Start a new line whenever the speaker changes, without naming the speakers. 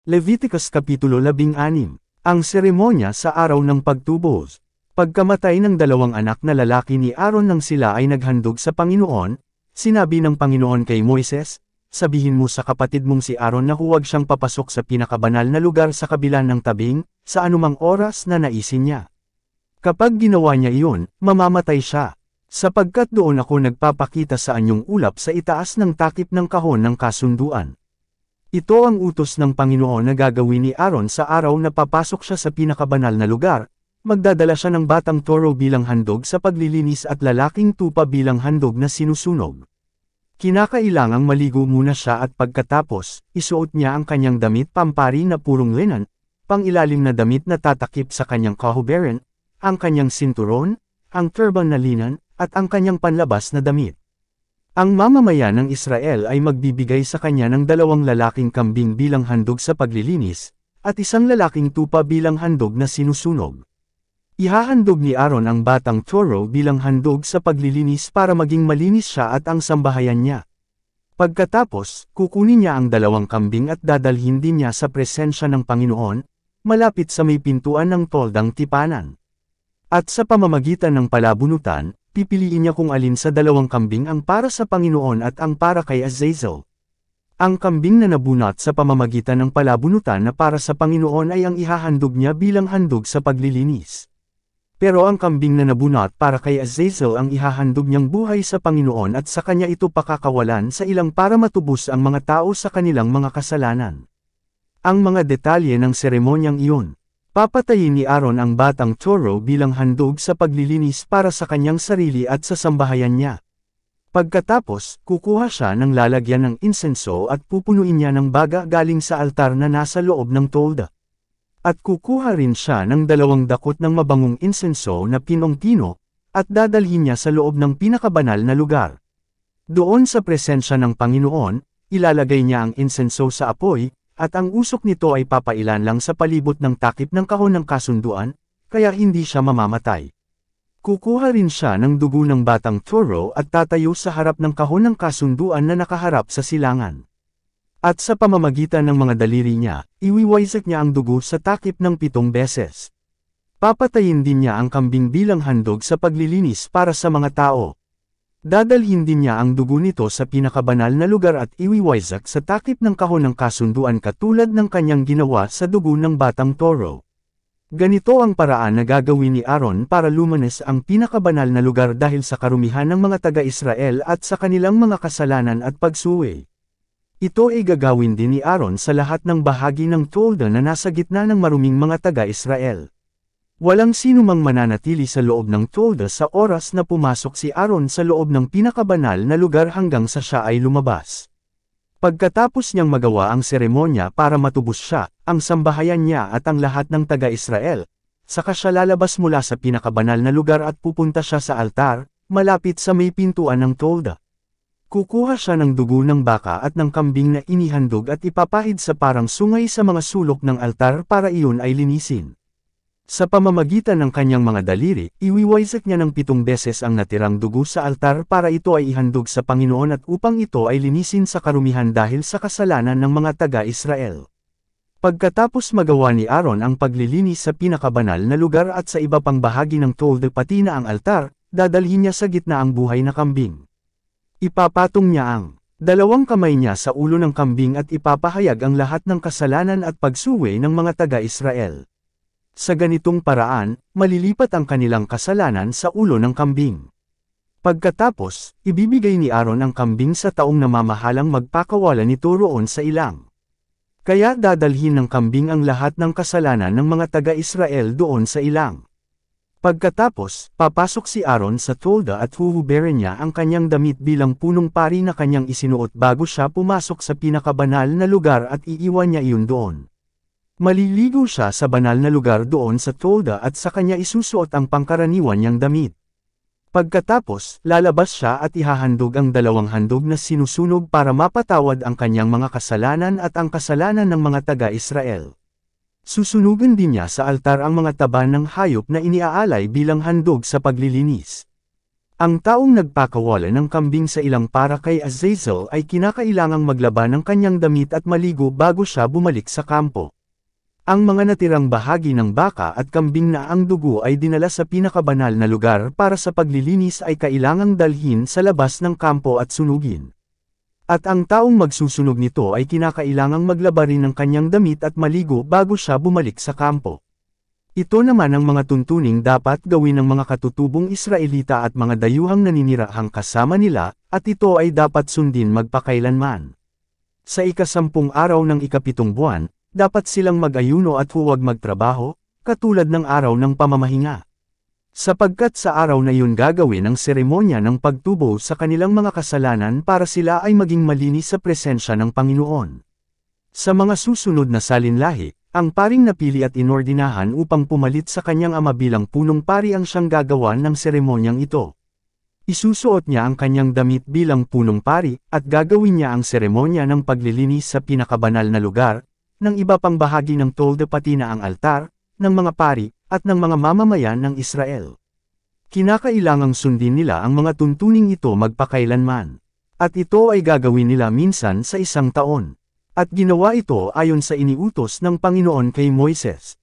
Leviticus Kapitulo 16. Ang seremonya sa araw ng pagtubos. Pagkamatay ng dalawang anak na lalaki ni Aaron nang sila ay naghandog sa Panginoon, sinabi ng Panginoon kay Moises, sabihin mo sa kapatid mong si Aaron na huwag siyang papasok sa pinakabanal na lugar sa kabila ng tabing, sa anumang oras na naisin niya. Kapag ginawa niya iyon, mamamatay siya. Sapagkat doon ako nagpapakita sa anyong ulap sa itaas ng takip ng kahon ng kasunduan. Ito ang utos ng Panginoon na gagawin ni Aaron sa araw na papasok siya sa pinakabanal na lugar. Magdadala siya ng batang toro bilang handog sa paglilinis at lalaking tupa bilang handog na sinusunog. Kinakailangang maligo muna siya at pagkatapos, isuot niya ang kanyang damit pampari na purong linen, pangilalim na damit na tatakip sa kanyang kahuberan, ang kanyang sinturon, ang turban na linen, at ang kanyang panlabas na damit. Ang mamamayan ng Israel ay magbibigay sa kanya ng 2 lalaking kambing bilang handog sa paglilinis, at 1 lalaking tupa bilang handog na sinusunog. Ihahandog ni Aaron ang batang toro bilang handog sa paglilinis para maging malinis siya at ang sambahayan niya. Pagkatapos, kukunin niya ang 2 kambing at dadalhin din niya sa presensya ng Panginoon, malapit sa may pintuan ng toldang tipanan. At sa pamamagitan ng palabunutan, pipiliin niya kung alin sa 2 kambing ang para sa Panginoon at ang para kay Azazel. Ang kambing na nabunot sa pamamagitan ng palabunutan na para sa Panginoon ay ang ihahandog niya bilang handog sa paglilinis. Pero ang kambing na nabunot para kay Azazel ang ihahandog niyang buhay sa Panginoon at sa kanya ito pakakawalan sa ilang para matubos ang mga tao sa kanilang mga kasalanan. Ang mga detalye ng seremonyang iyon. Papatayin ni Aaron ang batang toro bilang handog sa paglilinis para sa kanyang sarili at sa sambahayan niya. Pagkatapos, kukuha siya ng lalagyan ng insenso at pupunuin niya ng baga galing sa altar na nasa loob ng tolda. At kukuha rin siya ng 2 dakot ng mabangong insenso na pinong-pino, at dadalhin niya sa loob ng pinakabanal na lugar. Doon sa presensya ng Panginoon, ilalagay niya ang insenso sa apoy, at ang usok nito ay papailan lang sa palibot ng takip ng kahon ng kasunduan, kaya hindi siya mamamatay. Kukuha rin siya ng dugo ng batang toro at tatayo sa harap ng kahon ng kasunduan na nakaharap sa silangan. At sa pamamagitan ng mga daliri niya, iwiwaisak niya ang dugo sa takip ng 7 beses. Papatayin din niya ang kambing bilang handog sa paglilinis para sa mga tao. Dadalhin din niya ang dugo nito sa pinakabanal na lugar at iwiwaisak sa takip ng kahon ng kasunduan katulad ng kanyang ginawa sa dugo ng batang toro. Ganito ang paraan na gagawin ni Aaron para lumanes ang pinakabanal na lugar dahil sa karumihan ng mga taga-Israel at sa kanilang mga kasalanan at pagsuwi. Ito ay gagawin din ni Aaron sa lahat ng bahagi ng tolda na nasa gitna ng maruming mga taga-Israel. Walang sino mang mananatili sa loob ng tolda sa oras na pumasok si Aaron sa loob ng pinakabanal na lugar hanggang sa siya ay lumabas. Pagkatapos niyang magawa ang seremonya para matubos siya, ang sambahayan niya at ang lahat ng taga-Israel, saka siya lalabas mula sa pinakabanal na lugar at pupunta siya sa altar, malapit sa may pintuan ng tolda. Kukuha siya ng dugo ng baka at ng kambing na inihandog at ipapahid sa parang sungay sa mga sulok ng altar para iyon ay linisin. Sa pamamagitan ng kanyang mga daliri, iwiwaisak niya ng 7 beses ang natirang dugo sa altar para ito ay ihandog sa Panginoon at upang ito ay linisin sa karumihan dahil sa kasalanan ng mga taga-Israel. Pagkatapos magawa ni Aaron ang paglilinis sa pinakabanal na lugar at sa iba pang bahagi ng tolda pati na ang altar, dadalhin niya sa gitna ang buhay na kambing. Ipapatong niya ang 2 kamay niya sa ulo ng kambing at ipapahayag ang lahat ng kasalanan at pagsuwi ng mga taga-Israel. Sa ganitong paraan, malilipat ang kanilang kasalanan sa ulo ng kambing. Pagkatapos, ibibigay ni Aaron ang kambing sa taong namamahalang magpakawala nito roon sa ilang. Kaya dadalhin ng kambing ang lahat ng kasalanan ng mga taga-Israel doon sa ilang. Pagkatapos, papasok si Aaron sa tolda at huhuberin niya ang kanyang damit bilang punong pari na kanyang isinuot bago siya pumasok sa pinakabanal na lugar at iiwan niya iyon doon. Maliligo siya sa banal na lugar doon sa tolda at sa kanya isusuot ang pangkaraniwan niyang damit. Pagkatapos, lalabas siya at ihahandog ang 2 handog na sinusunog para mapatawad ang kanyang mga kasalanan at ang kasalanan ng mga taga-Israel. Susunugin din niya sa altar ang mga taba ng hayop na iniaalay bilang handog sa paglilinis. Ang taong nagpakawala ng kambing sa ilang para kay Azazel ay kinakailangang maglaba ng kanyang damit at maligo bago siya bumalik sa kampo. Ang mga natirang bahagi ng baka at kambing na ang dugo ay dinala sa pinakabanal na lugar para sa paglilinis ay kailangang dalhin sa labas ng kampo at sunugin. At ang taong magsusunog nito ay kinakailangang maglaba rin ng kanyang damit at maligo bago siya bumalik sa kampo. Ito naman ang mga tuntuning dapat gawin ng mga katutubong Israelita at mga dayuhang naninirahang kasama nila, at ito ay dapat sundin magpakailanman. Sa ika-10 araw ng ika-7 buwan, dapat silang mag-ayuno at huwag magtrabaho, katulad ng araw ng pamamahinga. Sapagkat sa araw na yun gagawin ang seremonya ng pagtubo sa kanilang mga kasalanan para sila ay maging malinis sa presensya ng Panginoon. Sa mga susunod na salinlahi, ang paring napili at inordinahan upang pumalit sa kanyang ama bilang punong pari ang siyang gagawan ng seremonyang ito. Isusuot niya ang kanyang damit bilang punong pari, at gagawin niya ang seremonya ng paglilinis sa pinakabanal na lugar, ng iba pang bahagi ng tolda pati na ang altar, ng mga pari, at ng mga mamamayan ng Israel. Kinakailangang sundin nila ang mga tuntuning ito magpakailanman. At ito ay gagawin nila minsan sa 1 taon. At ginawa ito ayon sa iniutos ng Panginoon kay Moises.